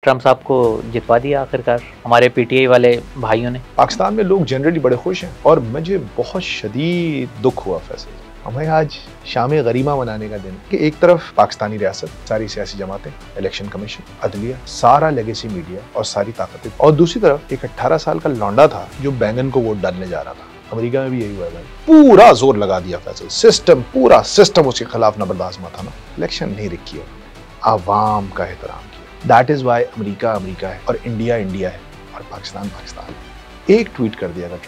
Trump साहब को जितवा दिया आखिरकार हमारे पीटीआई वाले भाइयों ने। पाकिस्तान में लोग जनरली बड़े खुश हैं और मुझे बहुत शदीद दुख हुआ फैसल। हमें आज शाम गरीमा मनाने का दिन कि एक तरफ पाकिस्तानी रियासत, सारी सियासी जमातें, इलेक्शन कमीशन, अदलिया, सारा लेगेसी मीडिया और सारी ताकतें, और दूसरी तरफ एक 18 साल का लौंडा था जो बैंगन को वोट डालने जा रहा था। अमेरिका में भी यही हुआ है, पूरा जोर लगा दिया फैसल। सिस्टम, पूरा सिस्टम उसके खिलाफ नबरदाज था ना। इलेक्शन नहीं रिकी, आवाम का एहतराम किया। That is why America America है और इंडिया इंडिया है और पाकिस्तान पाकिस्तान है। एक ट्वीट कर दिया ट्रम्प,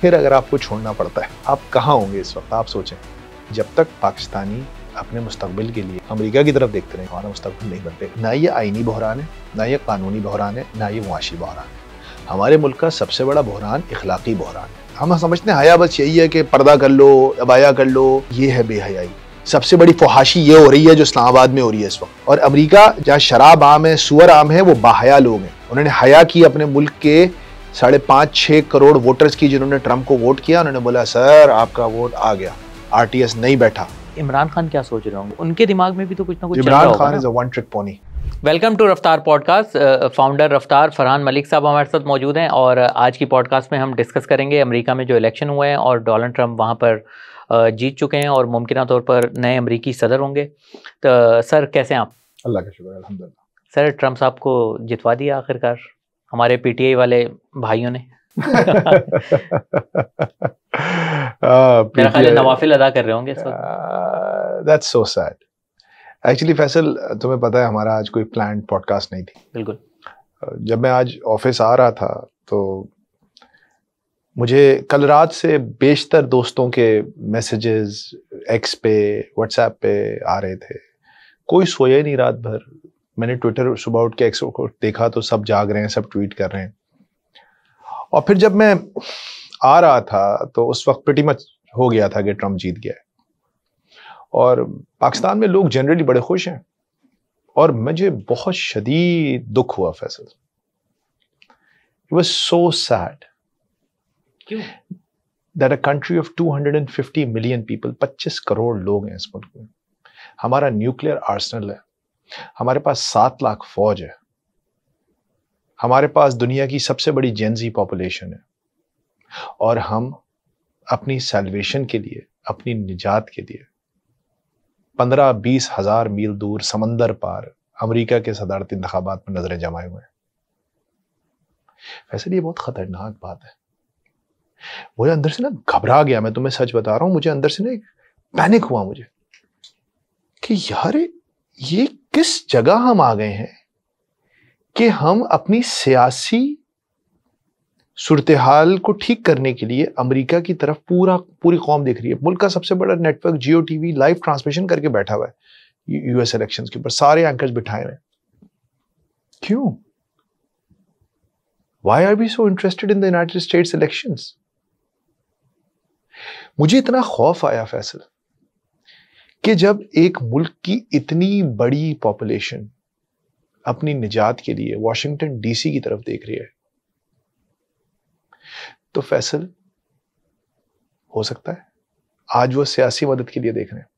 फिर अगर आपको छोड़ना पड़ता है, आप कहाँ होंगे इस वक्त? आप सोचें, जब तक पाकिस्तानी अपने मुस्तकबिल के लिए अमेरिका की तरफ देखते रहे, हमारा मुस्तकबिल नहीं बनते। ना ये आईनी बहरान है, ना ये कानूनी बहरान है, ना ये मुआशी बहरान है। हमारे मुल्क का सबसे बड़ा बहरान इखलाकी बहरान है। हम समझते हैं हया बस यही है कि पर्दा कर लो, अबाया कर लो। ये है बेहयाई। सबसे बड़ी फहाशी ये हो रही है जो इस्लामाबाद में हो रही है इस वक्त। और अमेरिका जहाँ शराब आम है, सुअर आम है, वो बाहया लोग हैं। उन्होंने हया की अपने मुल्क के 5.5-6 करोड़ वोटर्स की, जिन्होंने ट्रम्प को वोट किया। उन्होंने बोला सर आपका वोट आ गया, आरटीएस नहीं बैठा। इमरान खान क्या सोच रहे होंगे? उनके दिमाग में भी तो कुछ ना कुछ Imran Khan is a one trick pony. Welcome to Raftaar podcast. Founder Raftaar Farhan Malik साहब हमारे साथ मौजूद हैं और आज की पॉडकास्ट में हम डिस्कस करेंगे अमेरिका में जो इलेक्शन हुए हैं और डोनाल्ड ट्रम्प वहाँ पर जीत चुके हैं और मुमकिन तौर पर नए अमेरिकी सदर होंगे। तो सर कैसे हैं आप? अल्लाह का शुक्र, अल्हम्दुलिल्लाह। सर ट्रम्प साहब को जितवा दिया आखिरकार हमारे पीटीआई वाले भाइयों ने। मेरा ख्याल है नवाफिल अदा कर रहे होंगे इस वक्त। That's so sad. Actually Faisal, तुम्हें पता है हमारा आज कोई प्लान्ड पॉडकास्ट नहीं थी। बिल्कुल। जब मैं आज ऑफिस आ रहा था तो मुझे कल रात से बेशतर दोस्तों के मैसेजेस एक्स पे, व्हाट्सएप पे आ रहे थे। कोई सोया नहीं रात भर। मैंने ट्विटर सुबह उठ के एक्स को देखा तो सब जाग रहे हैं, सब ट्वीट कर रहे हैं। और फिर जब मैं आ रहा था तो उस वक्त प्रीटी मच हो गया था कि ट्रम्प जीत गया। और पाकिस्तान में लोग जनरली बड़े खुश हैं और मुझे बहुत शदीद दुख हुआ Faisal. It was so sad that a country of 250 million people, 25 crore लोग हैं इस मुल्क में। हमारा न्यूक्लियर आर्सेनल है, हमारे पास 7 लाख फौज है, हमारे पास दुनिया की सबसे बड़ी जेनजी पॉपुलेशन है, और हम अपनी सैल्वेशन के लिए, अपनी निजात के लिए 15-20 हजार मील दूर समंदर पार अमेरिका के सदारती इंतखाबात में नजरें जमाए हुए हैं। वैसे ये बहुत खतरनाक बात है। मुझे अंदर से ना घबरा गया, मैं तुम्हें सच बता रहा हूं। मुझे अंदर से ना पैनिक हुआ मुझे कि यार ये किस जगह हम आ गए हैं कि हम अपनी सियासी सूरत हाल को ठीक करने के लिए अमेरिका की तरफ पूरी कौम देख रही है। मुल्क का सबसे बड़ा नेटवर्क जियो टीवी लाइव ट्रांसमिशन करके बैठा हुआ है यूएस इलेक्शंस के ऊपर, सारे एंकर्स बिठाए हुए हैं। क्यों? Why are we so interested in the United States elections? मुझे इतना खौफ आया फैसल कि जब एक मुल्क की इतनी बड़ी पॉपुलेशन अपनी निजात के लिए वॉशिंगटन डीसी की तरफ देख रही है, तो फैसल हो सकता है आज वो सियासी मदद के लिए देख रहे हैं।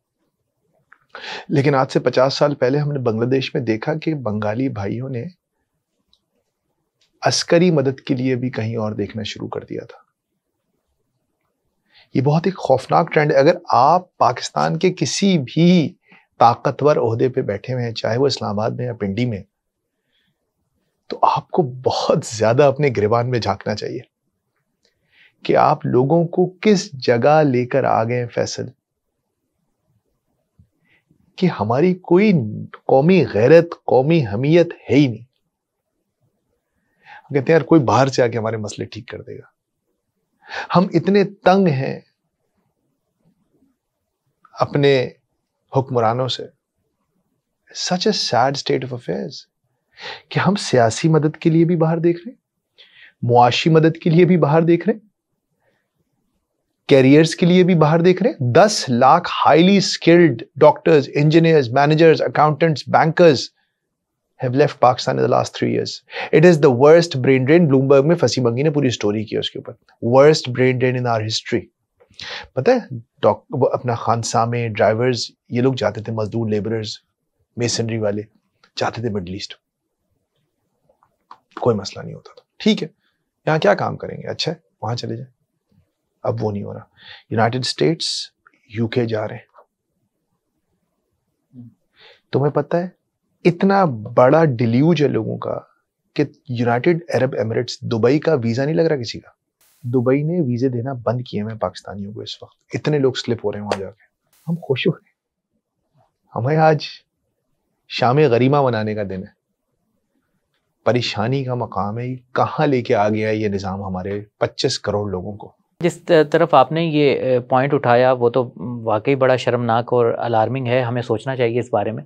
लेकिन आज से 50 साल पहले हमने बांग्लादेश में देखा कि बंगाली भाइयों ने अस्करी मदद के लिए भी कहीं और देखना शुरू कर दिया था। ये बहुत ही खौफनाक ट्रेंड है। अगर आप पाकिस्तान के किसी भी ताकतवर ओहदे पे बैठे हुए हैं, चाहे वो इस्लामाबाद में या पिंडी में, तो आपको बहुत ज्यादा अपने गिरबान में झांकना चाहिए कि आप लोगों को किस जगह लेकर आ गए फैसल, कि हमारी कोई कौमी गैरत, कौमी हमीयत है ही नहीं। कहते हैं यार कोई बाहर से आके हमारे मसले ठीक कर देगा। हम इतने तंग हैं अपने हुक्मरानों से, सच ए सैड स्टेट ऑफ अफेयर्स, कि हम सियासी मदद के लिए भी बाहर देख रहे हैं, मुआशी मदद के लिए भी बाहर देख रहे हैं, कैरियर्स के लिए भी बाहर देख रहे हैं। 10 lakh highly skilled doctors, engineers, managers, accountants, bankers have left Pakistan in the last 3 years. It is the worst brain drain. Bloomberg में फसी मंगी ने पूरी स्टोरी की उसके ऊपर, worst brain drain in our history. पता है अपना खानसा में ड्राइवर्स, ये लोग जाते थे, मजदूर लेबरर्स, मेसनरी वाले जाते थे मिडिल ईस्ट। कोई मसला नहीं होता था। ठीक है, यहाँ क्या काम करेंगे, अच्छा है वहां चले जाए। अब वो नहीं हो रहा। यूनाइटेड स्टेट्स, यूके जा रहे हैं। तुम्हें पता है इतना बड़ा डिल्यूज है लोगों का कि यूनाइटेड अरब एमिरेट्स, दुबई का वीजा नहीं लग रहा किसी का। दुबई ने वीजे देना बंद किए हैं पाकिस्तानियों को इस वक्त। इतने लोग स्लिप हो रहे हैं वहां जाके। हम खुश हो रहे हैं। हमें आज शाम गरीमा मनाने का दिन है। परेशानी का मकाम है, कहाँ लेके आ गया ये निज़ाम हमारे 25 करोड़ लोगों को। जिस तरफ आपने ये पॉइंट उठाया वो तो वाकई बड़ा शर्मनाक और अलार्मिंग है, हमें सोचना चाहिए इस बारे में।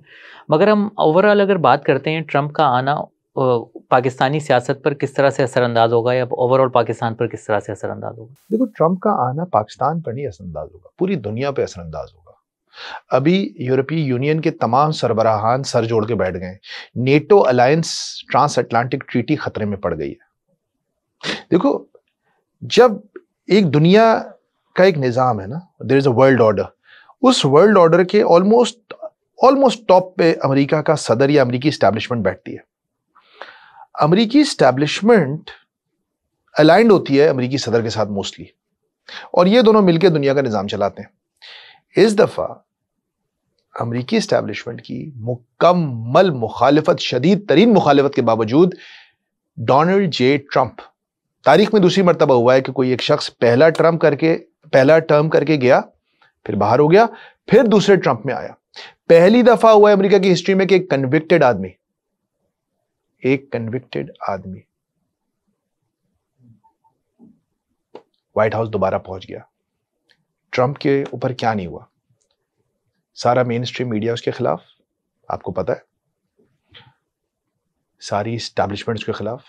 मगर हम ओवरऑल अगर बात करते हैं, ट्रंप का आना पाकिस्तानी सियासत पर किस तरह से असरअंदाज होगा या ओवरऑल पाकिस्तान पर किस तरह से असरअंदाज होगा? देखो, ट्रंप का आना पाकिस्तान पर नहीं असरअंदाज होगा, पूरी दुनिया पे असरअंदाज होगा। अभी यूरोपीय यूनियन के तमाम सरबराहान सर जोड़ के बैठ गए। NATO alliance, transatlantic treaty खतरे में पड़ गई है। देखो, जब एक दुनिया का एक निजाम है ना, there is a world order, उस वर्ल्ड ऑर्डर के ऑलमोस्ट टॉप पे अमेरिका का सदर या अमेरिकी एस्टैब्लिशमेंट बैठती है। अमेरिकी एस्टैब्लिशमेंट अलाइंड होती है अमेरिकी सदर के साथ मोस्टली, और ये दोनों मिलकर दुनिया का निजाम चलाते हैं। इस दफा अमेरिकी एस्टैब्लिशमेंट की मुकम्मल मुखालिफत, शदीद तरीन मुखालिफत के बावजूद डोनाल्ड जे ट्रंप, तारीख में दूसरी मर्तबा हुआ है कि कोई एक शख्स पहला टर्म करके गया, फिर बाहर हो गया, फिर दूसरे ट्रंप में आया। पहली दफा हुआ है अमेरिका की हिस्ट्री में कि एक कन्विक्टेड आदमी व्हाइट हाउस दोबारा पहुंच गया। ट्रंप के ऊपर क्या नहीं हुआ, सारा मेन स्ट्रीम मीडिया उसके खिलाफ, आपको पता है, सारी एस्टैब्लिशमेंट्स के खिलाफ,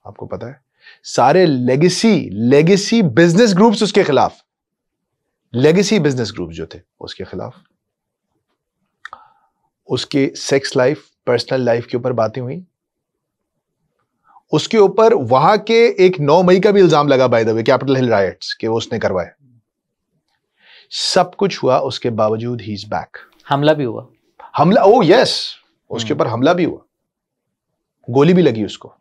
आपको पता है, सारे लेगेसी बिजनेस ग्रुप्स उसके खिलाफ, लेगेसी बिजनेस ग्रुप्स जो थे उसके खिलाफ। उसके सेक्स लाइफ, पर्सनल लाइफ के ऊपर बातें हुई। उसके ऊपर वहां के एक 9 मई का भी इल्जाम लगा, by the way, Capitol Hill rights के वो उसने करवाए। सब कुछ हुआ, उसके बावजूद ही इज बैक। हमला भी हुआ, ओ यस, उसके ऊपर हमला भी हुआ, गोली भी लगी उसको।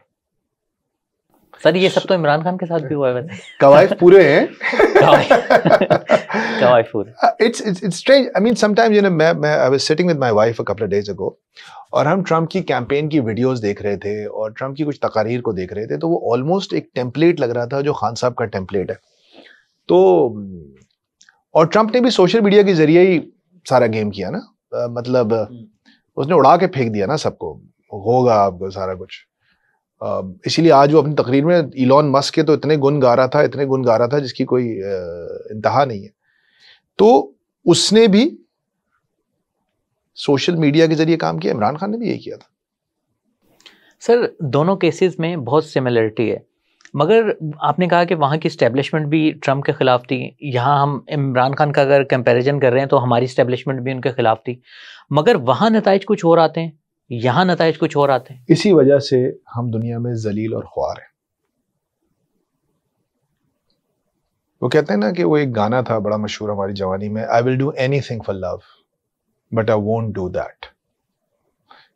सर ये सब तो इमरान खान के साथ भी हुआ है वैसे। कवायद पूरे हैं। कवायद पूरे। It's strange. I mean, sometimes, you know, I was sitting with my wife a couple of days ago, और हम ट्रंप की कैंपेन की वीडियोस देख रहे थे और ट्रंप की कुछ तकारीर को देख रहे थे, तो वो ऑलमोस्ट एक टेम्पलेट लग रहा था जो खान साहब का टेम्पलेट है। तो और ट्रंप ने भी सोशल मीडिया के जरिए ही सारा गेम किया ना, मतलब उसने उड़ा के फेंक दिया ना सबको, होगा आपको सारा कुछ। इसीलिए आज वो अपनी तकरीर में इलॉन मस्क के तो इतने गुण गा रहा था जिसकी कोई इंतहा नहीं है। तो उसने भी सोशल मीडिया के जरिए काम किया, इमरान खान ने भी यही किया था। सर दोनों केसेस में बहुत सिमिलरिटी है, मगर आपने कहा कि वहाँ की एस्टेब्लिशमेंट भी ट्रंप के खिलाफ थी। यहाँ हम इमरान खान का अगर कंपैरिजन कर रहे हैं तो हमारी एस्टेब्लिशमेंट भी उनके खिलाफ थी, मगर वहाँ नताइज कुछ और आते हैं, यहाँ नताइज कुछ और आते हैं। इसी वजह से हम दुनिया में जलील और ख्वार हैं। वो कहते हैं ना कि वो एक गाना था बड़ा मशहूर हमारी जवानी में, I will do anything for love but I won't do that,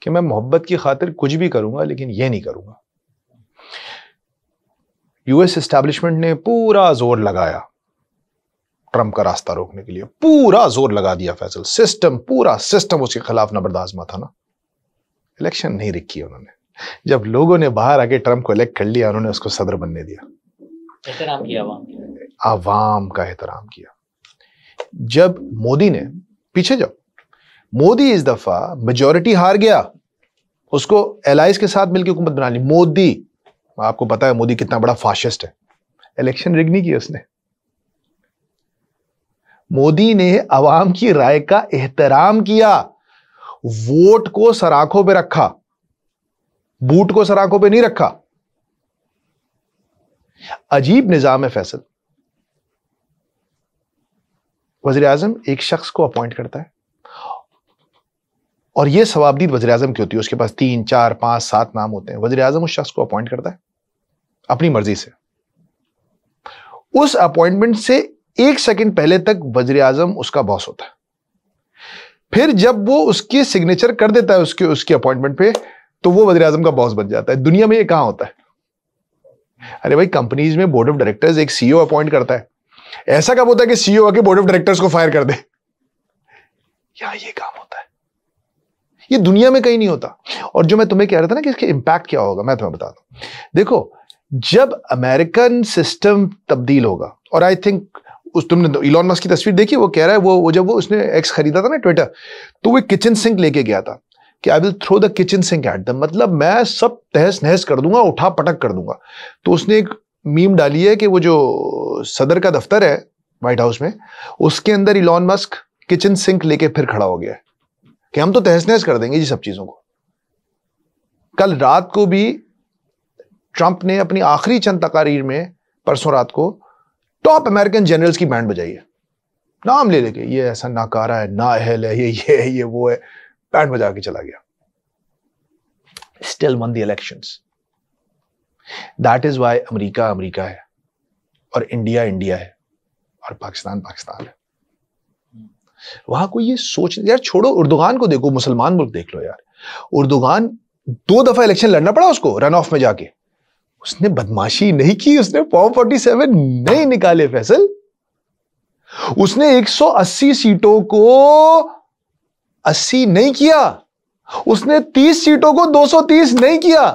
कि मैं मोहब्बत की खातिर कुछ भी करूंगा लेकिन ये नहीं करूंगा। यूएस एस्टैब्लिशमेंट ने पूरा जोर लगाया ट्रंप का रास्ता रोकने के लिए, पूरा जोर लगा दिया फैसल। पूरा सिस्टम उसके खिलाफ नबरदाजमा था ना। इलेक्शन नहीं रिक्की उन्होंने। जब लोगों ने बाहर आके ट्रंप को इलेक्ट कर लिया, उन्होंने उसको सदर बनने दिया। एहतराम किया, आवाम का एहतराम किया। जब मोदी ने पीछे जाओ, मोदी इस दफा मेजॉरिटी हार गया, उसको एलाइज के साथ मिलकर हुकूमत बना ली। मोदी, आपको पता है मोदी कितना बड़ा फाशिस्ट है, इलेक्शन रिग नहीं किया उसने। मोदी ने अवाम की राय का एहतराम किया, वोट को सराखों पे रखा, बूट को सराखों पे नहीं रखा। अजीब निजाम है फैसल। वज़ीर आज़म एक शख्स को अपॉइंट करता है और यह सवाबदीद वज़ीर आज़म की होती है, उसके पास 3, 4, 5, 7 नाम होते हैं। वज़ीर आज़म उस शख्स को अपॉइंट करता है अपनी मर्जी से। उस अपॉइंटमेंट से 1 सेकंड पहले तक वज़ीर आज़म उसका बॉस होता है। फिर जब वो उसकी सिग्नेचर कर देता है उसके अपॉइंटमेंट पे, तो वो वज़ीर आज़म का बॉस बन जाता है। दुनिया में ये कहां होता है? अरे भाई, कंपनीज में बोर्ड ऑफ डायरेक्टर्स एक सीईओ अपॉइंट करता है। ऐसा कब होता है कि सीईओ आके बोर्ड ऑफ डायरेक्टर्स को फायर कर दे? या ये काम होता है, ये दुनिया में कहीं नहीं होता। और जो मैं तुम्हें कह रहा था ना कि इसके इंपैक्ट क्या होगा, मैं तुम्हें बताता हूं। देखो, जब अमेरिकन सिस्टम तब्दील होगा, और आई थिंक तुमने इलॉन मस्क की तस्वीर देखी, वो कह रहा है वो जब वो उसने एक्स खरीदा था ना ट्विटर, तो वो किचन सिंक लेके गया था कि I will throw the kitchen sink at them, मतलब मैं सब तहस नहस कर दूंगा, उठा पटक कर दूंगा। तो उसने एक मीम डाली है कि वो जो सदर का दफ्तर है व्हाइट हाउस में, उसके अंदर इलॉन मस्क किचन सिंक लेके फिर खड़ा हो गया है कि हम तो तहस नहस कर देंगे जी सब चीजों को। कल रात को भी ट्रंप ने अपनी आखिरी चंद तकारीर में, परसों रात को, टॉप अमेरिकन जनरल्स की बैंड बजाई है, नाम ले लेके, ये ऐसा नाकारा है, नाअहल है, ये है, ये वो है, बैंड बजा के चला गया। Still one the elections. That is why America America है और इंडिया इंडिया है और पाकिस्तान पाकिस्तान है। वहां कोई ये सोच, यार छोड़ो, उर्दुगान को देखो, मुसलमान मुल्क देख लो यार। उर्दुगान 2 दफा इलेक्शन लड़ना पड़ा उसको रन ऑफ में जाके, उसने बदमाशी नहीं की, उसने फॉर्म 47 नहीं निकाले फैसल, उसने 180 सीटों को 80 नहीं किया, उसने 30 सीटों को 230 नहीं किया।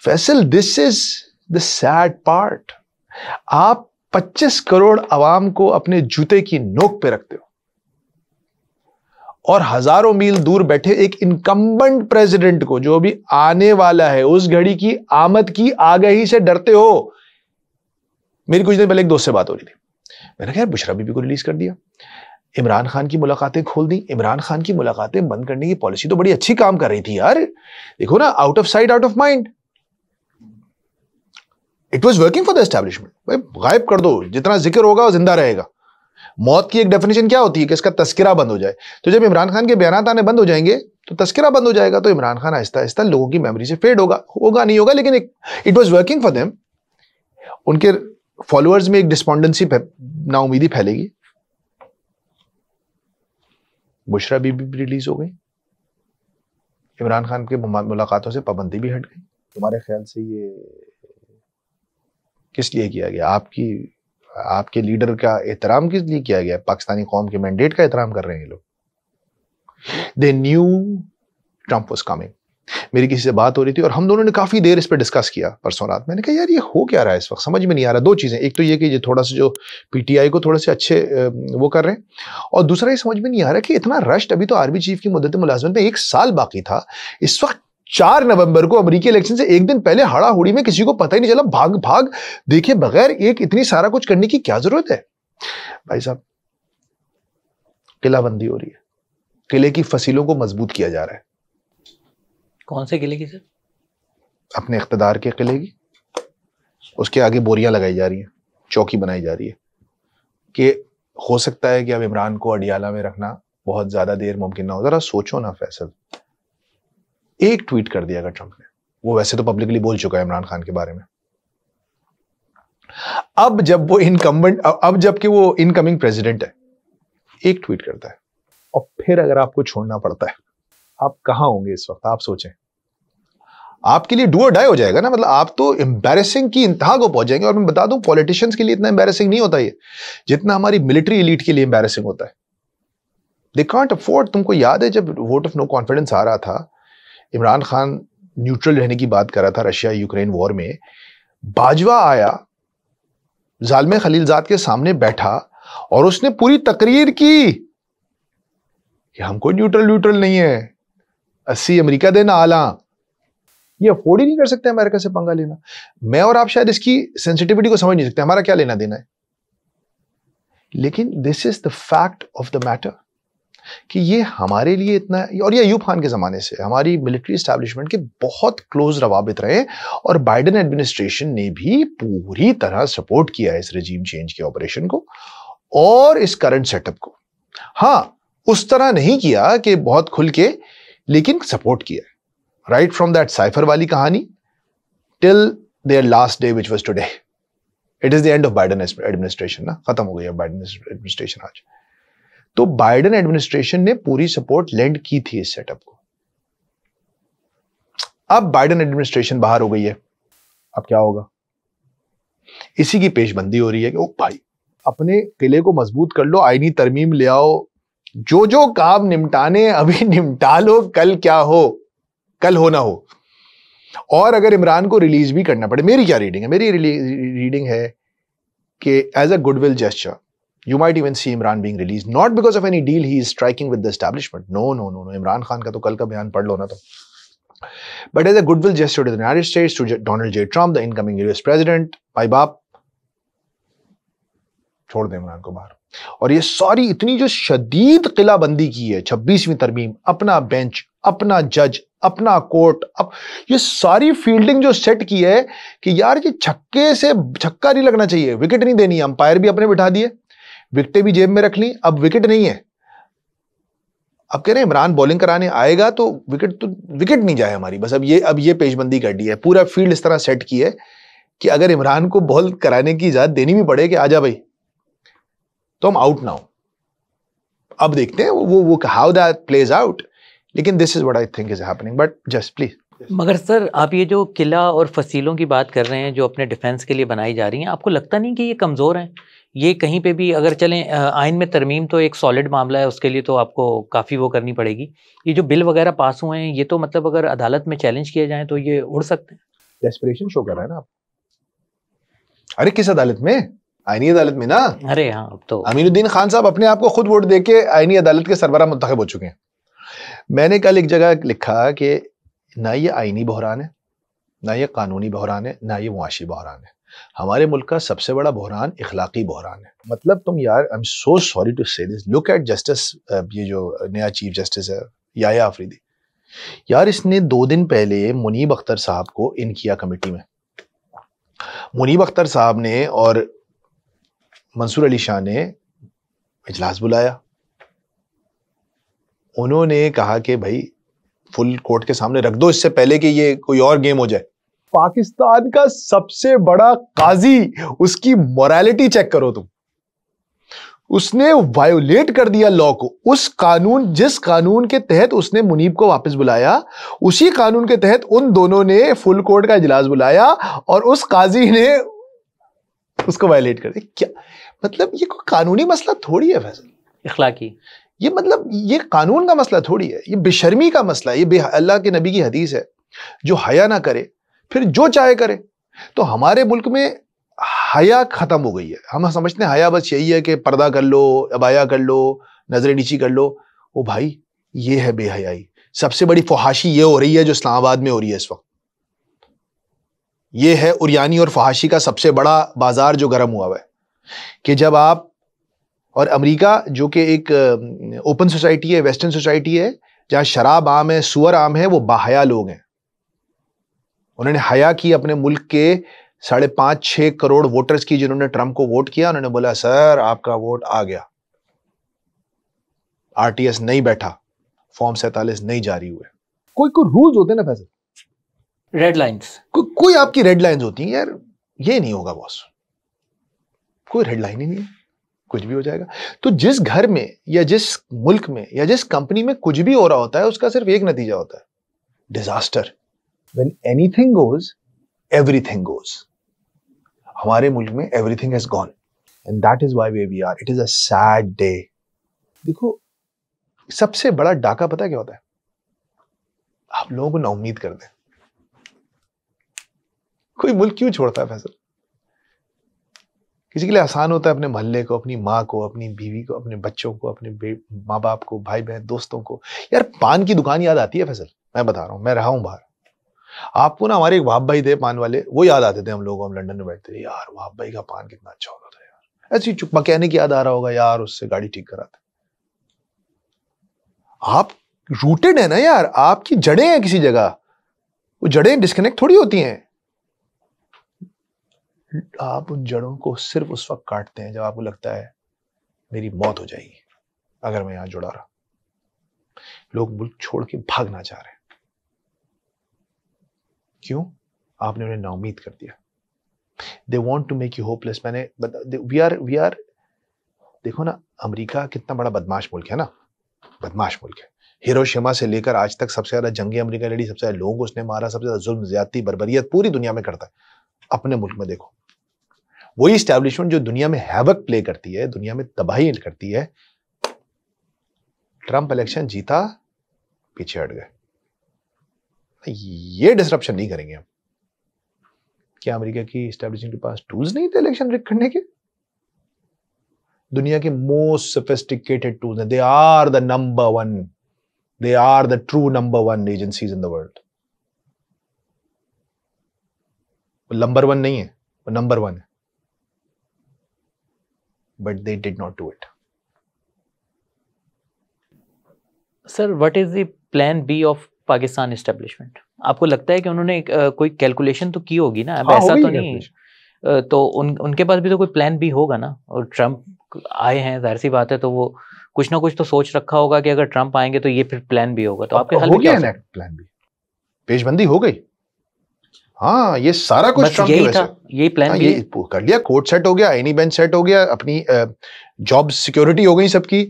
Faisal, this is the sad part. आप 25 करोड़ अवाम को अपने जूते की नोक पे रखते हो और हजारों मील दूर बैठे एक इनकम्बेंट प्रेसिडेंट को, जो भी आने वाला है, उस घड़ी की आमद की आगाही से डरते हो। मेरी कुछ दिन पहले एक दोस्त से बात हो रही थी, मैंने कहा यार बुशरा बीबी को रिलीज कर दिया, इमरान खान की मुलाकातें खोल दी, इमरान खान की मुलाकातें बंद करने की पॉलिसी तो बड़ी अच्छी काम कर रही थी यार, देखो ना, out of sight out of mind, it was working for the establishment. भाई गायब कर दो, जितना जिक्र होगा वो जिंदा रहेगा। मौत की एक डेफिनेशन क्या होती है कि इसका तस्करा बंद हो जाए। तो जब इमरान खान के बयान आने बंद हो जाएंगे तो तस्करा बंद हो जाएगा, तो इमरान खान आहिस्ता आहिस्ता लोगों की मेमोरी से फेड होगा नहीं होगा, लेकिन it was working for them. उनके फॉलोअर्स में एक डिस्पॉन्डेंसी, नाउमीदी फैलेगी। बुशरा बीबी भी रिलीज हो गई, इमरान खान के मुलाकातों से पाबंदी भी हट गई। तुम्हारे ख्याल से ये किस लिए किया गया? आपके लीडर का एहतराम किस लिए किया गया? पाकिस्तानी कौम के मैंडेट का एहतराम कर रहे हैं ये लोग। They knew Trump was coming. मेरी किसी से बात हो रही थी और हम दोनों ने काफी देर इस पर डिस्कस किया परसों रात। मैंने कहा यार ये हो क्या रहा है इस वक्त, समझ में नहीं आ रहा। 2 चीजें, एक तो ये कि ये थोड़ा सा जो पीटीआई को थोड़े से अच्छे वो कर रहे हैं, और दूसरा ये समझ में नहीं आ रहा कि इतना रश्ड, अभी तो आर्मी चीफ की मुद्दत मुलाजमत में 1 साल बाकी था। इस वक्त 4 नवंबर को अमेरिकी इलेक्शन से एक दिन पहले हड़ाहुड़ी में किसी को पता ही नहीं चला, भाग भाग देखे बगैर एक इतनी सारा कुछ करने की क्या जरूरत है? भाई साहब, किलाबंदी हो रही है, किले की फसीलों को मजबूत किया जा रहा है। कौन से किले की सर? अपने इख्तिदार के किले की। उसके आगे बोरियां लगाई जा रही हैं, चौकी बनाई जा रही है कि हो सकता है कि अब इमरान को अडियाला में रखना बहुत ज्यादा देर मुमकिन ना हो। जरा सोचो ना फैसल, एक ट्वीट कर दिया अगर ट्रंप ने, वो वैसे तो पब्लिकली बोल चुका है इमरान खान के बारे में, अब जबकि वो इनकमिंग प्रेसिडेंट है, एक ट्वीट करता है और फिर अगर आपको छोड़ना पड़ता है, आप कहां होंगे इस वक्त? आप सोचें, आपके लिए डू और डाई हो जाएगा ना। मतलब आप तो एम्बैरेसिंग की इंतहा को पहुंच जाएंगे। और मैं बता दूं, पॉलिटिशियंस के लिए इतना एम्बैरेसिंग नहीं होता ये जितना हमारी मिलिट्री एलीट के लिए एम्बैरेसिंग होता है। They can't afford. तुमको याद है जब वोट ऑफ नो कॉन्फिडेंस आ रहा था, इमरान खान न्यूट्रल रहने की बात कर रहा था रशिया यूक्रेन वॉर में, बाजवा आया, जालिम खलीलजाद के सामने बैठा और उसने पूरी तकरीर की कि हम कोई न्यूट्रल नहीं है, 80 अमेरिका देना आला। ये अफोर्ड ही नहीं कर सकते अमेरिका से पंगा लेना। मैं और आप शायद इसकी सेंसिटिविटी को समझ नहीं सकते, हमारा क्या लेना देना है, लेकिन this is the fact of the matter कि ये हमारे लिए इतना। और ये अयूब खान के जमाने से हमारी मिलिट्री एस्टैब्लिशमेंट के बहुत क्लोज रवाबित रहे और बाइडेन एडमिनिस्ट्रेशन ने भी पूरी तरह सपोर्ट किया है इस रेजीम चेंज के ऑपरेशन को और इस करंट सेटअप को। हाँ, उस तरह नहीं किया कि बहुत खुल के, लेकिन सपोर्ट किया है। राइट फ्रॉम दैट साइफर वाली कहानी till their last day which was today, it is the end of Biden administration ना, खत्म हो गई है बाइडेन एडमिनिस्ट्रेशन आज। तो बाइडेन एडमिनिस्ट्रेशन ने पूरी सपोर्ट लेंड की थी इस सेटअप को। अब बाइडेन एडमिनिस्ट्रेशन बाहर हो गई है, अब क्या होगा? इसी की पेशबंदी हो रही है कि ओ भाई अपने किले को मजबूत कर लो, आईनी तरमीम ले आओ, जो जो काम निपटाने अभी निपटा लो, कल क्या हो, कल हो ना हो। और अगर इमरान को रिलीज भी करना पड़े, मेरी क्या रीडिंग है? मेरी रीडिंग है कि as a goodwill gesture you might even see Imran being released, not because of any deal he is striking with the establishment. No. Imran Khan का तो कल का बयान पढ़ लो ना तो. But as a goodwill gesture to the United States, to Donald J. Trump, the incoming US president, भाई बाप छोड़ दे इमरान को बाहर। और ये सारी इतनी जो शदीद किलाबंदी की है, 26वीं तरमीम, अपना बेंच, अपना जज, अपना कोर्ट, अब ये सारी फील्डिंग जो सेट की है कि यार ये छक्के से छक्का नहीं लगना चाहिए, विकेट नहीं देनी, अंपायर भी अपने बिठा दिए, विकेटें भी जेब में रख ली, अब विकेट नहीं है। अब कह रहे हैं इमरान बॉलिंग कराने आएगा तो विकेट नहीं जाए हमारी, बस अब ये पेशबंदी कर दी है, पूरा फील्ड इस तरह सेट की है कि अगर इमरान को बॉल कराने की इजाजत देनी भी पड़े कि आजा भाई, तो हम आउट ना हो। अब देखते हैं वो हाउ दैट प्लेज आउट, लेकिन this is what I think is happening, but just please. मगर सर आप ये जो किला और फसीलों की बात कर रहे हैं जो अपने डिफेंस के लिए बनाई जा रही हैं, आपको लगता नहीं कि ये कमज़ोर हैं? ये कहीं पे भी अगर चलें, आइन में तरमीम तो एक सॉलिड मामला है, उसके लिए तो आपको काफ़ी वो करनी पड़ेगी। ये जो बिल वगैरह पास हुए हैं, ये तो मतलब अगर अदालत में चैलेंज किए जाएं तो ये उड़ सकते हैं। डेस्परेशन शो कर रहा है ना आप। अरे किस अदालत में? आईनी अदालत में ना। अरे हाँ, अब तो अमीनुद्दीन खान साहब अपने आप को खुद वोट देके आईनी अदालत के सरबराह मुंतखब हो चुके हैं। मैंने कल एक जगह लिखा कि ना ये आईनी बहरान है, ना ये कानूनी बहरान है, ना ये मुआशी बहरान है। हमारे मुल्क का सबसे बड़ा बहरान इखलाकी बहरान है। मतलब तुम यार, I am so sorry to say this, look at justice, ये जो नया चीफ जस्टिस है याया अफरीदी, यार इसने 2 दिन पहले मुनीब अख्तर साहब को इन किया कमेटी में। मुनीब अख्तर साहब ने और मंसूर अली शाह ने इजलास बुलाया। उन्होंने कहा कि भाई फुल कोर्ट के सामने रख दो इससे पहले कि ये कोई और गेम हो जाए। पाकिस्तान का सबसे बड़ा काजी, उसकी मोरालिटी चेक करो तुम। उसने वायोलेट कर दिया लॉ को। उस कानून, जिस कानून के तहत उसने मुनीब को वापस बुलाया, उसी कानून के तहत उन दोनों ने फुल कोर्ट का इजलास बुलाया और उस काजी ने उसको वायोलेट कर दिया। क्या मतलब, ये कोई कानूनी मसला थोड़ी है फैसल, इखलाकी, ये मतलब ये कानून का मसला थोड़ी है, ये बेशर्मी का मसला है। ये अल्लाह के नबी की हदीस है, जो हया ना करे फिर जो चाहे करे। तो हमारे मुल्क में हया खत्म हो गई है। हम समझते हैं हया बस यही है कि पर्दा कर लो, अबाया कर लो, नजरें नीची कर लो। ओ भाई, ये है बेहयाई। सबसे बड़ी फहाशी ये हो रही है जो इस्लामाबाद में हो रही है इस वक्त। ये है उरियानी और फहाशी का सबसे बड़ा बाजार जो गर्म हुआ है, कि जब आप, और अमेरिका जो कि एक ओपन सोसाइटी है, वेस्टर्न सोसाइटी है, जहां शराब आम है, सुअर आम है, वो बाहया लोग हैं। उन्होंने हया की अपने मुल्क के 5.5-6 करोड़ वोटर्स की, जिन्होंने ट्रंप को वोट किया। उन्होंने बोला सर आपका वोट आ गया, आरटीएस नहीं बैठा, फॉर्म 47 नहीं जारी हुए। कोई रूल्स होते हैं ना फैसल, रेड लाइंस, कोई आपकी रेड लाइंस होती हैं यार। ये नहीं होगा बॉस, कोई रेड लाइन ही नहीं है, कुछ भी हो जाएगा। तो जिस घर में या जिस मुल्क में या जिस कंपनी में कुछ भी हो रहा होता है, उसका सिर्फ एक नतीजा होता है, disaster. When anything goes, everything goes. हमारे मुल्क में everything has gone, and that is why where we are. It is a sad day. देखो, सबसे बड़ा डाका पता क्या होता है? आप लोगों को नाउम्मीद कर दें। कोई मुल्क क्यों छोड़ता है फैसल? किसी के लिए आसान होता है अपने मोहल्ले को, अपनी माँ को, अपनी बीवी को, अपने बच्चों को, अपने माँ बाप को, भाई बहन, दोस्तों को। यार पान की दुकान याद आती है फैसल, मैं बता रहा हूँ, मैं रहा हूं बाहर। आपको ना, हमारे एक वहाब भाई थे पान वाले, वो याद आते थे हम लोग। हम लंदन में बैठते थे, यार वहाब भाई का पान कितना अच्छा होता था यार। ऐसी चुप मैकेनिक याद आ रहा होगा यार, उससे गाड़ी ठीक कराते। आप रूटेड है ना यार, आपकी जड़ें हैं किसी जगह, वो जड़ें डिस्कनेक्ट थोड़ी होती हैं। आप उन जड़ों को सिर्फ उस वक्त काटते हैं जब आपको लगता है मेरी मौत हो जाएगी अगर मैं यहां जुड़ा रहा। लोग मुल्क छोड़ के भागना चाह रहे हैं, क्यों? आपने उन्हें नाउमीद कर दिया। They want to make you hopeless. We are देखो ना, अमेरिका कितना बड़ा बदमाश मुल्क है ना, बदमाश मुल्क है। हिरोशिमा से लेकर आज तक सबसे ज्यादा जंगें अमेरिका लड़ी, सबसे ज्यादा लोगों को उसने मारा, सबसे ज्यादा जुल्म, ज्यादती, बर्बरियत पूरी दुनिया में करता है। अपने मुल्क में देखो, वही एस्टैब्लिशमेंट जो दुनिया में हैवक प्ले करती है, दुनिया में तबाही करती है, ट्रंप इलेक्शन जीता, पीछे हट गए। ये डिसरप्शन नहीं करेंगे हम। क्या अमेरिका की एस्टैब्लिशमेंट के पास टूल्स नहीं थे इलेक्शन रिग करने के? दुनिया के मोस्ट सोफिस्टिकेटेड टूल्स हैं। They are the number one, they are the true number one agencies in the world. Number one नहीं है, वो नंबर वन है, but they did not do it. Sir, what is the plan B of Pakistan establishment? आपको लगता है कि उन्होंने कोई कैलकुलेशन तो की होगी ना? अब ऐसा तो नहीं, तो उनके पास भी तो कोई प्लान बी होगा ना। और ट्रंप आए हैं, जाहिर सी बात है, तो वो कुछ ना कुछ तो सोच रखा होगा कि अगर ट्रंप आएंगे तो ये फिर प्लान बी होगा। तो आपके ख्याल में क्या हो सकता है? प्लान बी, पेशबंदी हो गई। हाँ, ये सारा कुछ ट्रंप यही था, यही प्लान बी कर लिया। कोर्ट सेट हो गया, आईनी बेंच सेट हो गया, अपनी जॉब सिक्योरिटी हो गई सबकी,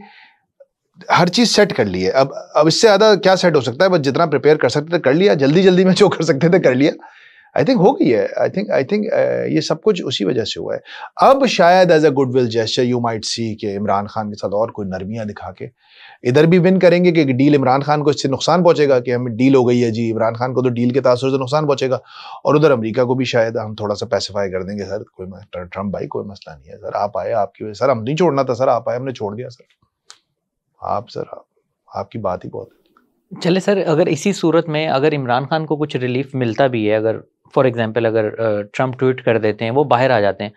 हर चीज सेट कर ली है। अब इससे ज्यादा क्या सेट हो सकता है? बस जितना प्रिपेयर कर सकते थे कर लिया, जल्दी जल्दी में जो कर सकते थे कर लिया। आई थिंक हो गई है। आई थिंक ये सब कुछ उसी वजह से हुआ है। अब शायद as a goodwill gesture you might see कि इमरान खान के साथ और कोई नरमियां दिखा के इधर भी विन करेंगे कि डील इमरान खान को इससे नुकसान पहुंचेगा कि हमें डील हो गई है जी, इमरान खान को तो डील के तासुर से नुकसान पहुंचेगा, और उधर अमेरिका को भी शायद हम थोड़ा सा पैसिफाई कर देंगे, सर कोई ट्रंप भाई कोई मसला नहीं है सर, आप आए आपकी वजह, सर हम नहीं छोड़ना था सर, आप आए हमने छोड़ दिया सर, आपकी बात ही बहुत। चले सर, अगर इसी सूरत में अगर इमरान खान को कुछ रिलीफ मिलता भी है, अगर फॉर एग्जांपल अगर ट्रंप ट्वीट कर देते हैं, वो बाहर आ जाते हैं,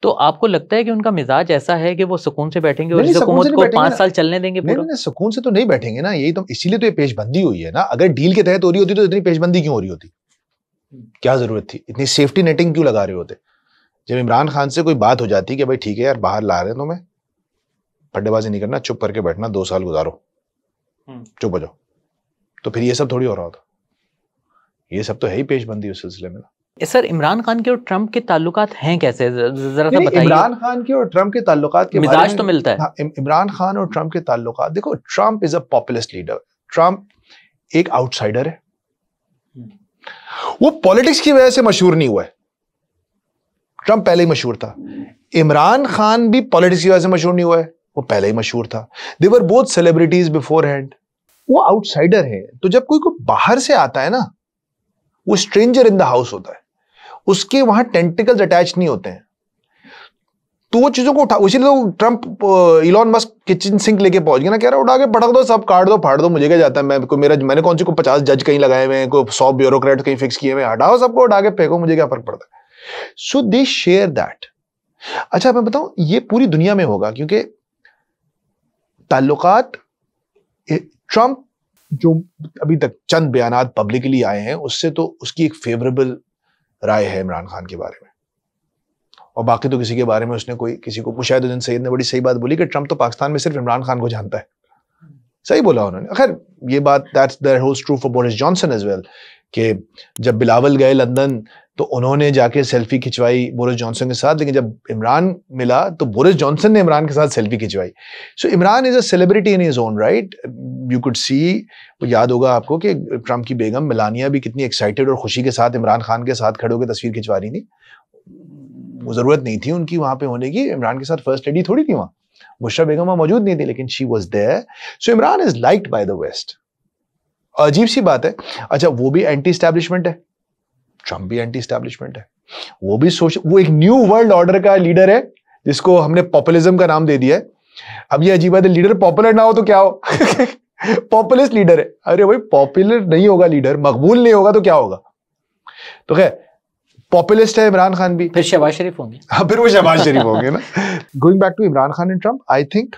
तो आपको लगता है कि उनका मिजाज ऐसा है कि वो सुकून से बैठेंगे और इस हुकूमत को 5 साल चलने देंगे? पूरा नहीं, सुकून से तो नहीं बैठेंगे ना, यही तो, इसीलिए तो ये पेशबंदी हुई है ना। अगर डील के तहत हो रही होती तो इतनी पेशबंदी क्यों हो रही होती? क्या जरूरत थी? इतनी सेफ्टी नेटिंग क्यों लगा रहे होते? जब इमरान खान से कोई बात हो जाती कि भाई ठीक है यार, बाहर ला रहे हैं तो मैं फड्डेबाजी नहीं करना, चुप करके बैठना, 2 साल गुजारो, चुप हो जाओ, तो फिर ये सब थोड़ी हो रहा होता। ये सब तो है ही पेशबंदी उस सिलसिले में ना। सर, इमरान खान के और ट्रंप के ताल्लुकात हैं कैसे, जरा सा बताइए। इमरान खान के और ट्रंप के ताल्लुकात के मिजाज तो मिलता है। इमरान खान और ट्रंप के ताल्लुकात, देखो, Trump is a populist leader. Trump एक आउटसाइडर है, वो पॉलिटिक्स की वजह से मशहूर नहीं हुआ है, ट्रंप पहले ही मशहूर था। इमरान खान भी पॉलिटिक्स की वजह से मशहूर नहीं हुआ है, वो पहले ही मशहूर था। They were both celebrities beforehand. वो आउटसाइडर है, तो जब कोई बाहर से आता है ना, वो स्ट्रेंजर इन द हाउस होता है, उसके वहां टेंटिकल्स अटैच नहीं होते हैं, तो वो चीजों को उठा, इसीलिए तो Trump Elon Musk kitchen sink लेके पहुंच गया ना, कह रहा उठा के पटक दो, सब काट दो फाड़ दो, मुझे क्या जाता है, मैंने कौन सी को 50 जज कहीं लगाए हुए हैं, को 100 ब्यूरोक्रेट कहीं फिक्स किए हुए, हटाओ सबको, उठा के फेंको, मुझे क्या फर्क पड़ता है। सो दे शेयर दैट। अच्छा, मैं बताऊं, ये पूरी दुनिया में होगा, क्योंकि ताल्लुकात, ट्रंप जो अभी तक चंद बयानात पब्लिकली आए हैं, उससे तो उसकी एक फेवरेबल राय है इमरान खान के बारे में, और बाकी तो किसी के बारे में उसने कोई किसी को, मुशाहिदुद्दीन सईद ने बड़ी सही बात बोली कि ट्रंप तो पाकिस्तान में सिर्फ इमरान खान को जानता है। सही बोला उन्होंने। खैर, ये बात that holds true for Boris Johnson as well, कि जब बिलावल गए लंदन तो उन्होंने जाके सेल्फी खिंचवाई बोरिस जॉनसन के साथ, लेकिन जब इमरान मिला तो बोरिस जॉनसन ने इमरान के साथ सेल्फी खिंचवाई। So Imran is a celebrity in his own right. You could see, वो याद होगा आपको कि ट्रंप की बेगम मेलानिया भी कितनी एक्साइटेड और खुशी के साथ इमरान खान के साथ खड़े होकर तस्वीर खिंचवा रही थी। वो जरूरत नहीं थी उनकी वहां पे होने की, इमरान के साथ फर्स्ट लेडी थोड़ी थी वहां, बुशरा बेगम वहां मौजूद नहीं थी, लेकिन she was there. So Imran is liked by the West. अजीब सी बात है। अच्छा, वो भी एंटी एस्टैब्लिशमेंट है, ट्रंप भी एंटी एस्टैब्लिशमेंट है, वो एक न्यू वर्ल्ड ऑर्डर का लीडर है, जिसको हमने पॉपुलिज्म का नाम दे दिया है। अब ये अजीब बात है, लीडर पॉपुलर ना हो तो क्या हो? पॉपुलिस्ट लीडर है। अरे भाई, पॉपुलर नहीं होगा लीडर, मकबूल नहीं होगा तो क्या होगा? तो खैर, पॉपुलिस्ट है इमरान खान भी, फिर शहबाज शरीफ होंगे। हाँ, फिर वो शहबाज शरीफ होंगे ना। Going back to Imran Khan and Trump, I think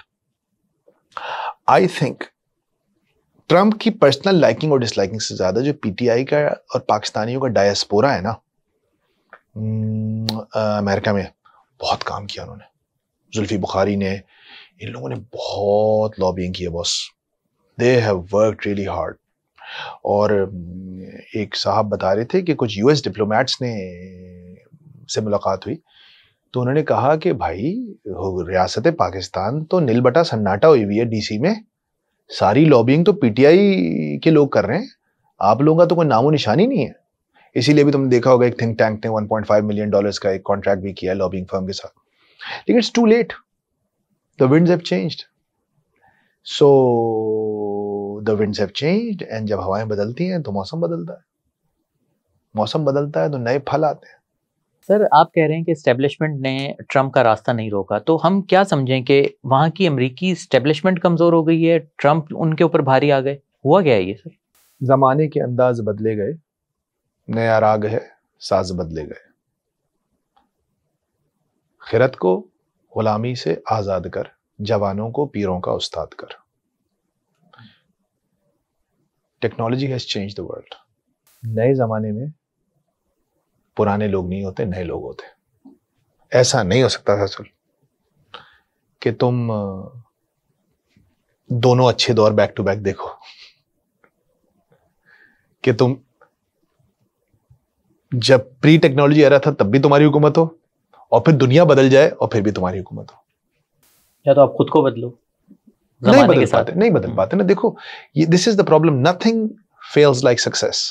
Trump की पर्सनल लाइकिंग और डिसलाइकिंग से ज्यादा जो पीटीआई का और पाकिस्तानियों का डायस्पोरा है ना, अमेरिका में बहुत काम किया उन्होंने। जुल्फी बुखारी ने, इन लोगों ने बहुत लॉबिंग की है boss, they have worked really hard. और एक साहब बता रहे थे कि कुछ यूएस डिप्लोमेट्स ने से मुलाकात हुई, तो उन्होंने कहा कि भाई, रियासत पाकिस्तान तो नील बटा सन्नाटा हुई हुई है डीसी में, सारी लॉबिंग तो पीटीआई के लोग कर रहे हैं, आप लोगों का तो कोई नामो निशानी नहीं है। इसीलिए भी तुमने देखा होगा एक थिंक टैंक ने $1.5 मिलियन का एक कॉन्ट्रैक्ट भी किया लॉबिंग फर्म के साथ, लेकिन it's too late, the winds have changed. So the winds have changed, and जब हवाएं बदलती हैं तो मौसम बदलता है, मौसम बदलता है तो नए फल आते हैं। सर आप कह रहे हैं कि एस्टेब्लिशमेंट ने ट्रम्प का रास्ता नहीं रोका, तो हम क्या समझें कि वहाँ की अमेरिकी एस्टेब्लिशमेंट कमजोर हो गई है, ट्रम्प उनके ऊपर भारी आ गए, हुआ क्या है ये सर? जमाने के अंदाज बदले गए, नया राग है, साज बदले गए। खिरत को गुलामी से आजाद कर, जवानों को पीरों का उस्ताद कर। Technology has change the world. नए जमाने में पुराने लोग नहीं होते, नए लोग होते। ऐसा नहीं हो सकता फैसल कि तुम दोनों अच्छे दौर बैक टू बैक देखो, कि तुम जब प्री टेक्नोलॉजी एरा था तब भी तुम्हारी हुकूमत हो, और फिर दुनिया बदल जाए और फिर भी तुम्हारी हुकूमत हो। या तो आप खुद को बदलो, नहीं बदल पाते ना। देखो, this is the problem, nothing fails like success,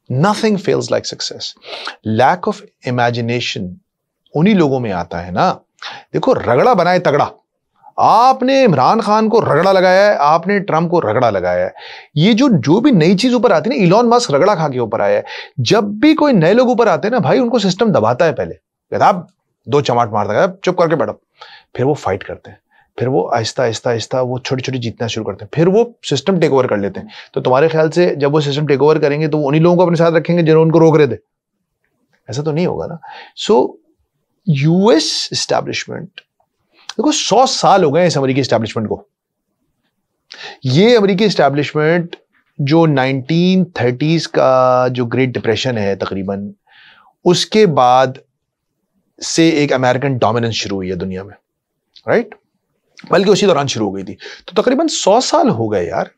nothing fails like success. Lack of imagination उन्हीं लोगों में आता है ना। देखो, रगड़ा बनाए तगड़ा, आपने इमरान खान को रगड़ा लगाया है, आपने ट्रम्प को रगड़ा लगाया है। ये जो भी नई चीज ऊपर आती है ना, इलॉन मस्क रगड़ा खा के ऊपर आया है। जब भी कोई नए लोग ऊपर आते हैं ना भाई, उनको सिस्टम दबाता है पहले, कहता आप दो चमाट मारता है, चुप करके बैठो, फिर वो फाइट करते हैं, फिर वो आहिस्ता आहिस्ता आहिस्ता वो छोटी छोटी जीतना शुरू करते हैं, फिर वो सिस्टम टेक ओवर कर लेते हैं। तो तुम्हारे ख्याल से जब वो सिस्टम टेक ओवर करेंगे तो उन्हीं लोगों को अपने साथ रखेंगे जिन्होंने उनको रोक रहे थे? ऐसा तो नहीं होगा ना। सो यूएस एस्टैब्लिशमेंट, देखो 100 साल हो गए इस अमेरिकी एस्टैब्लिशमेंट को। ये अमेरिकी एस्टैब्लिशमेंट जो 1930s का जो ग्रेट डिप्रेशन है तकरीबन, उसके बाद से एक अमेरिकन डोमिनेंस शुरू हुई है दुनिया में, राइट? बल्कि उसी दौरान शुरू हो गई थी। तो तकरीबन 100 साल हो गए यार।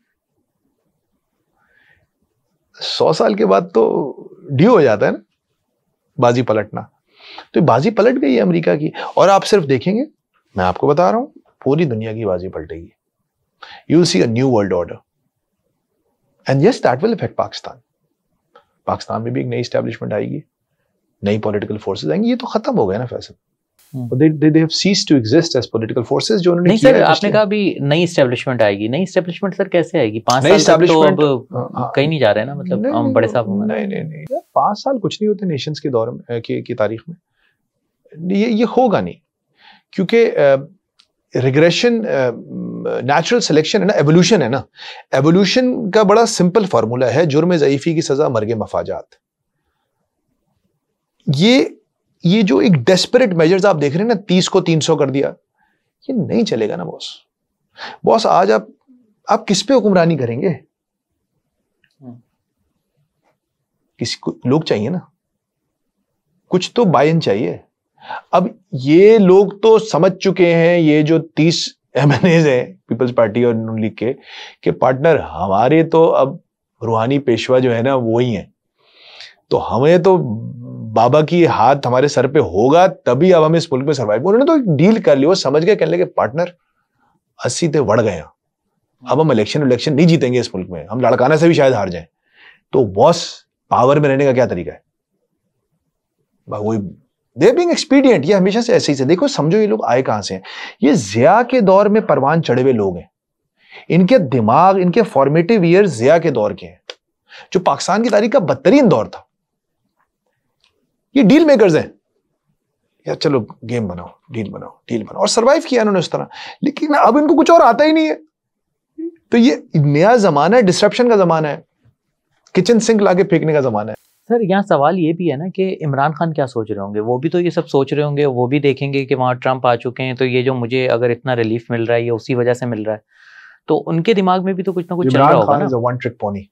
100 साल के बाद तो ड्यू हो जाता है ना बाजी पलटना। तो बाजी पलट गई है अमेरिका की, और आप सिर्फ देखेंगे, मैं आपको बता रहा हूं, पूरी दुनिया की बाजी पलटेगी। You will see a new world order, and yes that will affect Pakistan. Pakistan में भी एक नई एस्टैब्लिशमेंट आएगी, नई पॉलिटिकल फोर्सेस आएंगी। ये तो खत्म हो गया ना Faisal, they have ceased to exist as political forces जो उन्होंने नहीं सर, आपने कहा भी नई एस्टेब्लिशमेंट आएगी। नई एस्टेब्लिशमेंट सर कैसे आएगी? 5 साल तक तो अब कहीं नहीं जा रहे ना, मतलब हम बड़े साहब होंगे। नहीं 5 साल कुछ नहीं होते नेशंस के दौर में, की तारीख में। ये होगा नहीं, क्योंकि रिग्रेशन नेचुरल सिलेक्शन है ना, एवोल्यूशन है ना। एवोल्यूशन का बड़ा सिंपल फार्मूला है, जुर्म ज़ईफ़ी की सजा मर्गे मफाजात। ये जो एक डेस्परेट मेजर्स आप देख रहे हैं ना, 30 को 300 कर दिया, ये नहीं चलेगा ना बॉस। आज आप किस पे हुक्मरानी करेंगे? किसी को लोग चाहिए ना, कुछ तो बायन चाहिए। अब ये लोग तो समझ चुके हैं, ये जो 30 एमएनएज हैं पीपल्स पार्टी और नून लीग के पार्टनर हमारे तो अब रूहानी पेशवा जो है ना वो ही है। तो हमें तो बाबा की हाथ हमारे सर पे होगा तभी अब हम इस मुल्क में सर्वाइव। उन्होंने तो एक डील कर ली, वो समझ गए, कहने लगे पार्टनर 80 ते बढ़ गए, अब हम इलेक्शन नहीं जीतेंगे इस मुल्क में, हम लड़काना से भी शायद हार जाएं। तो बॉस पावर में रहने का क्या तरीका है? वही दे बीइंग एक्सपीडिएंट। ये हमेशा से ऐसे ही से देखो, समझो ये लोग आए कहां से हैं। ये जिया के दौर में परवान चढ़े हुए लोग हैं, इनके दिमाग, इनके फॉर्मेटिव ईयर्स जिया के दौर के हैं, जो पाकिस्तान की तारीख का बदतरीन दौर था। ये डील मेकर्स हैं यार, चलो गेम बनाओ, डील बनाओ, और सरवाइव किया इन्होंने उस तरह। लेकिन अब इनको कुछ और आता ही नहीं है। तो ये नया जमाना है, डिस्ट्रप्शन का जमाना है, किचन सिंक लाके फेंकने का जमाना है। सर यहाँ सवाल ये भी है ना कि इमरान खान क्या सोच रहे होंगे? वो भी तो ये सब सोच रहे होंगे, वो भी देखेंगे कि वहाँ ट्रम्प आ चुके हैं, तो ये जो मुझे अगर इतना रिलीफ मिल रहा है ये उसी वजह से मिल रहा है। तो उनके दिमाग में भी तो कुछ ना कुछ चल रहा होगा ना। Imran Khan is a one trick pony,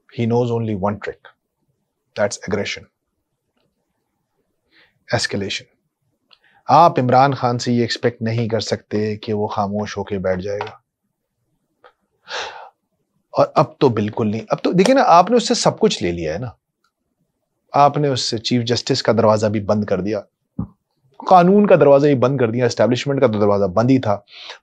he knows only one trick, that's aggression, escalation. आप इमरान खान से ये एक्सपेक्ट नहीं कर सकते कि वो खामोश होके बैठ जाएगा, और अब तो बिल्कुल नहीं। अब तो देखिए ना, आपने उससे सब कुछ ले लिया है ना, आपने उससे चीफ जस्टिस का दरवाजा भी बंद कर दिया, कानून का दरवाजा ही बंद कर दिया, एस्टैब्लिशमेंट का तो दरवाजा बंद ही था,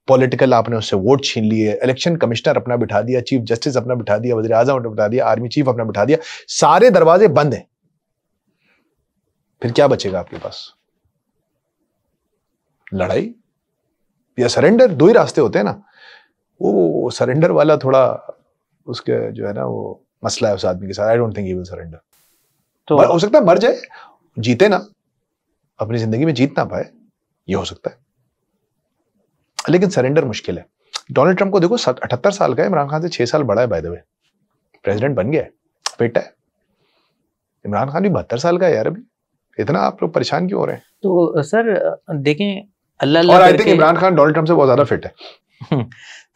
पॉलिटिकल आपने उससे वोट छीन लिए, इलेक्शन कमिश्नर अपना बिठा दिया, चीफ जस्टिस अपना बिठा दिया, वजीर आजम अपना बिठा दिया, आर्मी चीफ अपना बिठा दिया, सारे दरवाजे बंद हैं। फिर क्या बचेगा आपके पास? लड़ाई या सरेंडर? दो ही रास्ते होते हैं ना। वो सरेंडर वाला थोड़ा उसके जो है ना वो मसला है उस आदमी के साथ। I don't think he will surrender. तो हो सकता है मर जाए, जीते ना, अपनी जिंदगी में जीत ना पाए, ये हो सकता है, लेकिन सरेंडर मुश्किल है। डोनाल्ड ट्रंप को देखो, 78 साल का है, इमरान खान से 6 साल बड़ा है, बाय द वे, प्रेसिडेंट बन गया है, फिट है। इमरान खान भी 72 साल का है यार, अभी इतना आप लोग परेशान क्यों हो रहे हैं? तो सर देखें, अल्लाह और I think Imran Khan Donald Trump से बहुत ज्यादा फिट है।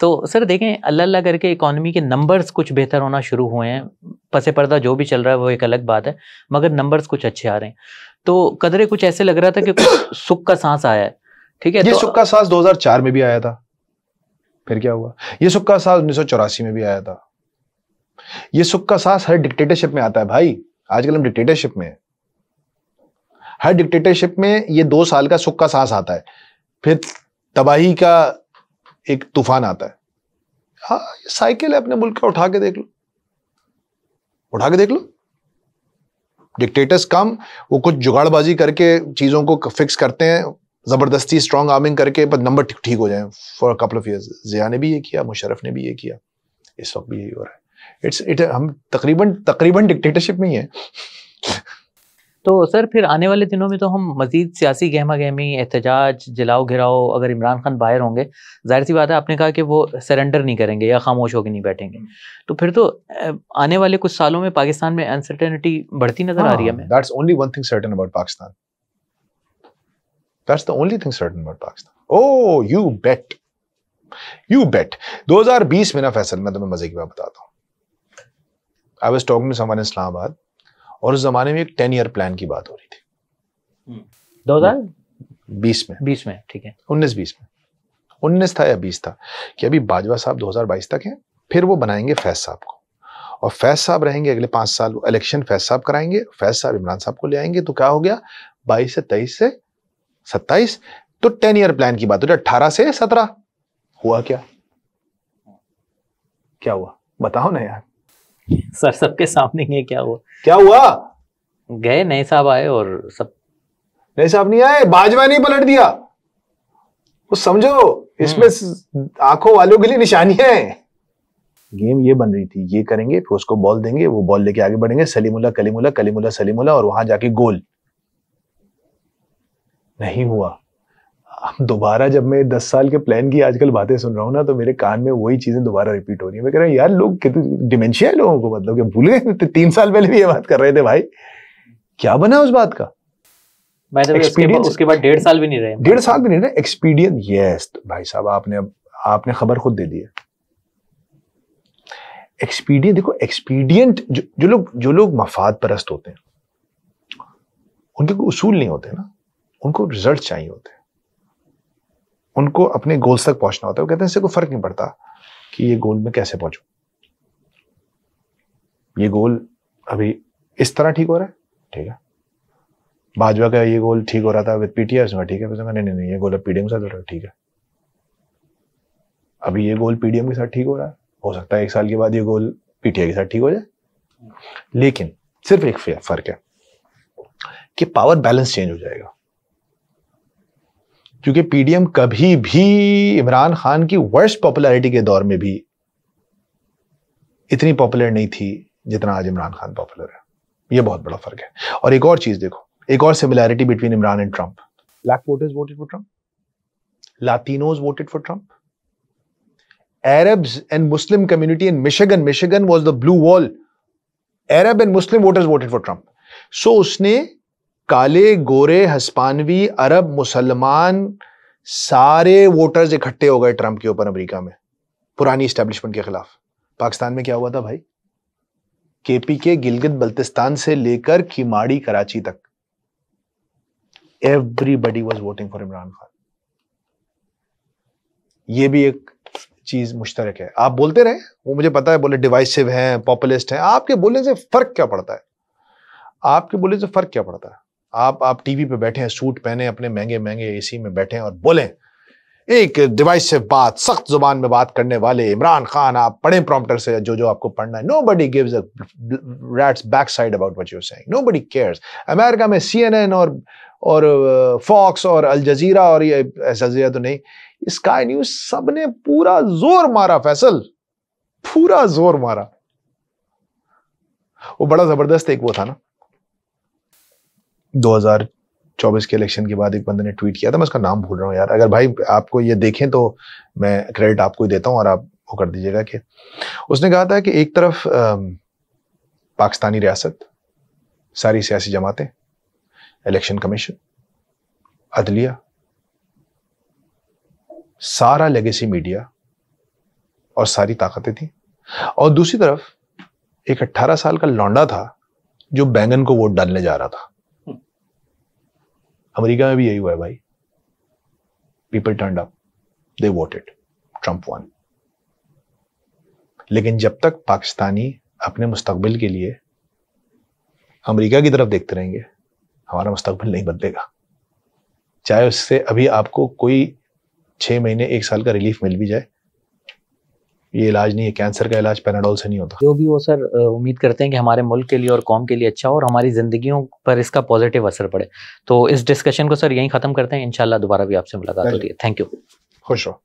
तो सर देखें, अल्लाह करके इकोनॉमी के नंबर्स कुछ बेहतर होना शुरू हुए हैं। पसे पर्दा जो भी चल रहा है वो एक अलग बात है, मगर नंबर्स कुछ अच्छे आ रहे हैं। तो कदरे कुछ ऐसे लग रहा था कि कुछ सुख का सांस आया है। ठीक है, ये तो सुख का सांस 2004 में भी आया था, फिर क्या हुआ? ये सुख का सांस 1984 में भी आया था। ये सुख का सांस हर डिक्टेटरशिप में आता है भाई। आजकल हम डिक्टेटरशिप में हैं, हर डिक्टेटरशिप में ये 2 साल का सुख का सांस आता है, फिर तबाही का एक तूफान आता है। हाँ, ये साइकिल है अपने मुल्क का, उठा के देख लो, उठा के देख लो। डिक्टेटर्स कम, वो कुछ जुगाड़बाजी करके चीजों को फिक्स करते हैं, जबरदस्ती स्ट्रॉन्ग आर्मिंग करके, पर नंबर ठीक हो जाए फॉर कपल ऑफ इयर्स। जिया ने भी ये किया, मुशर्रफ ने भी ये किया, इस वक्त भी यही हो रहा है। हम तकरीबन डिक्टेटरशिप में ही है। तो सर फिर आने वाले दिनों में तो हम मजीद सियासी गहमा गहमी, एहतजाज, जलाओ घिराओ, अगर इमरान खान बाहर होंगे, जाहिर सी बात है, आपने कहा कि वो सरेंडर नहीं करेंगे या खामोश होकर नहीं बैठेंगे, तो फिर तो आने वाले कुछ सालों में पाकिस्तान में अनसर्टेनिटी बढ़ती नजर आ रही है हमें। That's only one thing certain about Pakistan. That's the only thing certain about Pakistan. Oh, you bet. You bet. 2020 में ना फैसल, मैं तुम्हें मजे की बात बताता हूँ। I was talking to someone in Islamabad, और उस जमाने में एक 10-year प्लान की बात हो रही थी। 2020 में? 20 में, ठीक है। 19-20 में, 19 था या 20 था, कि अभी बाजवा साहब 2022 तक हैं, फिर वो बनाएंगे फैज साहब को, और फैज साहब रहेंगे अगले 5 साल, इलेक्शन फैज साहब कराएंगे, फैज साहब इमरान साहब को ले आएंगे, तो क्या हो गया 22 से 23 से 27, तो 10-year प्लान की बात हो रही। 18 से 17 हुआ क्या? क्या हुआ बताओ ना यार। सर सबके सामने ये क्या हुआ? क्या हुआ? गए नए साहब आए और सब। नए साहब नहीं आए, बाजवा नहीं पलट दिया। वो समझो, इसमें आंखों वालों के लिए निशानियां हैं। गेम ये बन रही थी, ये करेंगे, फिर उसको बॉल देंगे, वो बॉल लेके आगे बढ़ेंगे, सलीमुल्ला कलीमुल्ला, कलीमुल्ला सलीमुल्ला, और वहां जाके गोल। नहीं हुआ। दोबारा जब मैं 10 साल के प्लान की आजकल बातें सुन रहा हूं ना, तो मेरे कान में वही चीजें दोबारा रिपीट हो रही है। मैं कह रहा हूं यार, लोग कितने डिमेंशिया है लोगों को, मतलब कि भूल गए 3 साल पहले भी ये बात कर रहे थे। भाई क्या बना उस बात का? एक्सपीरियंस उसके बाद 1.5 साल भी नहीं रहे। 1.5 साल भी नहीं रहे एक्सपीरियंस। यस भाई साहब, आपने खबर खुद दे दी है। एक्सपीडियंट देखो, एक्सपीडियंट जो लोग मफाद परस्त होते हैं, उनके कोई उसूल नहीं होते ना, उनको रिजल्ट चाहिए होते हैं, उनको अपने गोल्स तक पहुंचना होता है। वो कहते हैं इससे कोई फर्क नहीं पड़ता कि ये गोल में कैसे पहुंचूं, ये गोल अभी इस तरह ठीक हो रहा है, ठीक है। भाजपा का ये गोल ठीक हो रहा था विद पीटीआई, उसमें ठीक है, नहीं ये गोल अब पीडीएम के साथ हो रहा है, ठीक है। अभी ये गोल पीडीएम के साथ ठीक हो रहा है, हो सकता है 1 साल के बाद ये गोल पीटीआई के साथ ठीक हो जाए। लेकिन सिर्फ एक फर्क है कि पावर बैलेंस चेंज हो जाएगा, क्योंकि पीडीएम कभी भी इमरान खान की वर्स्ट पॉपुलैरिटी के दौर में भी इतनी पॉपुलर नहीं थी जितना आज इमरान खान पॉपुलर है। यह बहुत बड़ा फर्क है। और एक और चीज देखो, एक और similarity between Imran and Trump. Black voters voted for Trump, Latinos voted for Trump, Arabs and Muslim community in Michigan was the blue wall. Arab and Muslim voters voted for Trump. So उसने काले, गोरे, हस्पानवी, अरब, मुसलमान सारे voters इकट्ठे हो गए Trump के ऊपर America में, पुरानी एस्टेब्लिशमेंट के खिलाफ। पाकिस्तान में क्या हुआ था भाई? केपी के गिलगित बल्तिस्तान से लेकर खिमाड़ी कराची तक everybody was voting for Imran Khan. ये भी एक चीज मुश्तरक है। आप बोलते रहे, वो मुझे पता है, बोले डिवाइसिव हैं, पॉपुलिस्ट हैं, आपके बोलने से फर्क क्या पड़ता है? आपके बोलने से फर्क क्या पड़ता है? आप टीवी पे बैठे हैं, सूट पहने, अपने महंगे महंगे एसी में बैठे हैं और बोलें एक डिवाइसिव बात, सख्त जुबान में बात करने वाले इमरान खान, आप पढ़ें प्रॉम्प्टर से जो आपको पढ़ना है। Nobody gives a rat's backside about what you're saying. Nobody cares. America में CNN और फॉक्स और अल जजीरा, और ये अल जजीरा तो नहीं, स्काई न्यूज, सबने पूरा जोर मारा फैसल, पूरा जोर मारा। वो बड़ा जबरदस्त एक वो था ना, 2024 के इलेक्शन के बाद एक बंदे ने ट्वीट किया था, मैं उसका नाम भूल रहा हूँ यार, अगर भाई आपको ये देखें तो मैं क्रेडिट आपको ही देता हूँ और आप वो कर दीजिएगा, कि उसने कहा था कि एक तरफ पाकिस्तानी रियासत, सारी सियासी जमातें, इलेक्शन कमीशन, अदलिया, सारा लेगेसी मीडिया और सारी ताकतें थी, और दूसरी तरफ एक 18 साल का लौंडा था जो बैंगन को वोट डालने जा रहा था। अमेरिका में भी यही हुआ है भाई, पीपल टर्न्ड अप, दे वोटेड, ट्रंप वन। लेकिन जब तक पाकिस्तानी अपने मुस्तकबिल के लिए अमेरिका की तरफ देखते रहेंगे, हमारा मुस्तकबिल नहीं बदलेगा। चाहे उससे अभी आपको कोई 6 महीने 1 साल का रिलीफ मिल भी जाए, ये इलाज नहीं है, कैंसर का इलाज पैनाडोल से नहीं होता। जो भी हो सर, उम्मीद करते हैं कि हमारे मुल्क के लिए और कौम के लिए अच्छा हो और हमारी जिंदगियों पर इसका पॉजिटिव असर पड़े। तो इस डिस्कशन को सर यहीं खत्म करते हैं, इंशाल्लाह दोबारा भी आपसे मुलाकात होती है। Thank you. खुश रहो।